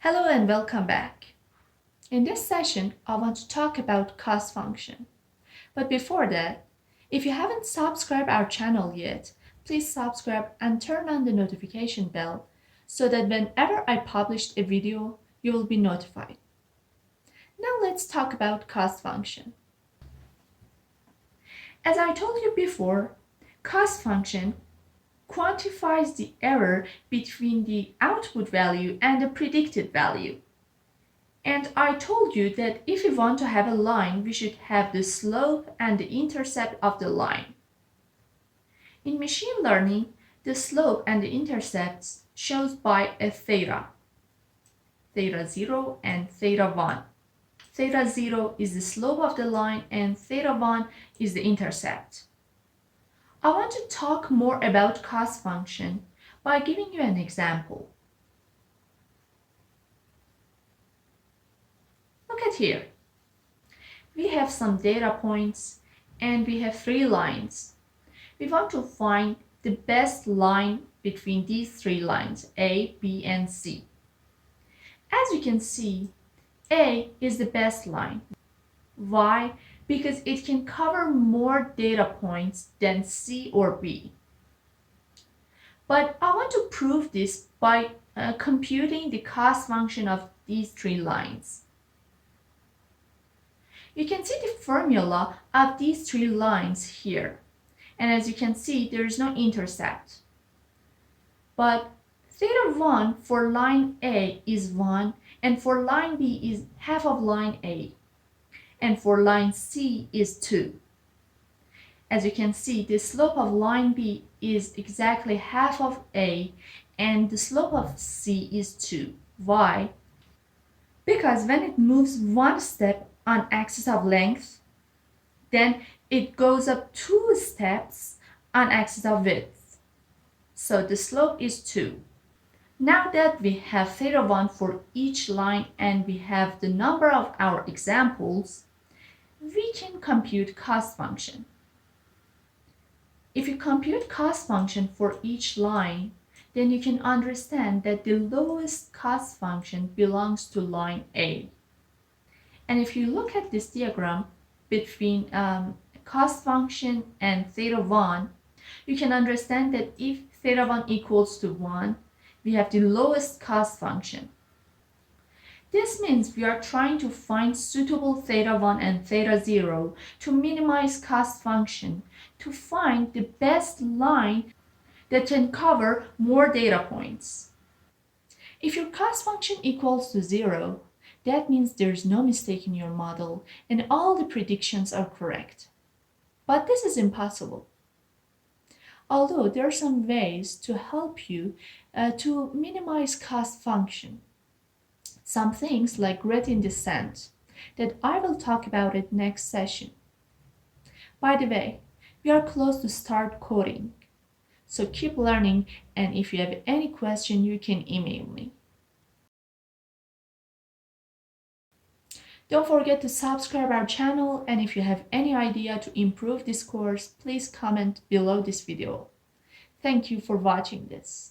Hello and welcome back. In this session, I want to talk about cost function. But before that, if you haven't subscribed our channel yet, please subscribe and turn on the notification bell so that whenever I publish a video, you will be notified. Now let's talk about cost function. As I told you before, cost function quantifies the error between the output value and the predicted value. And I told you that if we want to have a line, we should have the slope and the intercept of the line. In machine learning, the slope and the intercepts shows by a theta 0 and theta 1. Theta 0 is the slope of the line and theta 1 is the intercept. I want to talk more about cost function by giving you an example. Look at here. We have some data points and we have three lines. We want to find the best line between these three lines, A, B, and C. As you can see, A is the best line. Why? Because it can cover more data points than C or B. But I want to prove this by computing the cost function of these three lines. You can see the formula of these three lines here. And as you can see, there is no intercept. But theta 1 for line A is 1, and for line B is half of line A. And for line C is 2. As you can see, the slope of line B is exactly half of A, and the slope of C is 2. Why? Because when it moves one step on axis of length, then it goes up 2 steps on axis of width. So the slope is 2. Now that we have theta 1 for each line and we have the number of our examples, we can compute cost function. If you compute cost function for each line, then you can understand that the lowest cost function belongs to line A. And if you look at this diagram between cost function and theta 1, you can understand that if theta 1 equals to 1, we have the lowest cost function. This means we are trying to find suitable theta 1 and theta 0 to minimize cost function, to find the best line that can cover more data points. If your cost function equals to 0, that means there's no mistake in your model and all the predictions are correct. But this is impossible. Although there are some ways to help you to minimize cost function. Some things like gradient descent that I will talk about it next session. By the way, we are close to start coding. So keep learning, and if you have any question, you can email me. Don't forget to subscribe our channel, and if you have any idea to improve this course, please comment below this video. Thank you for watching this.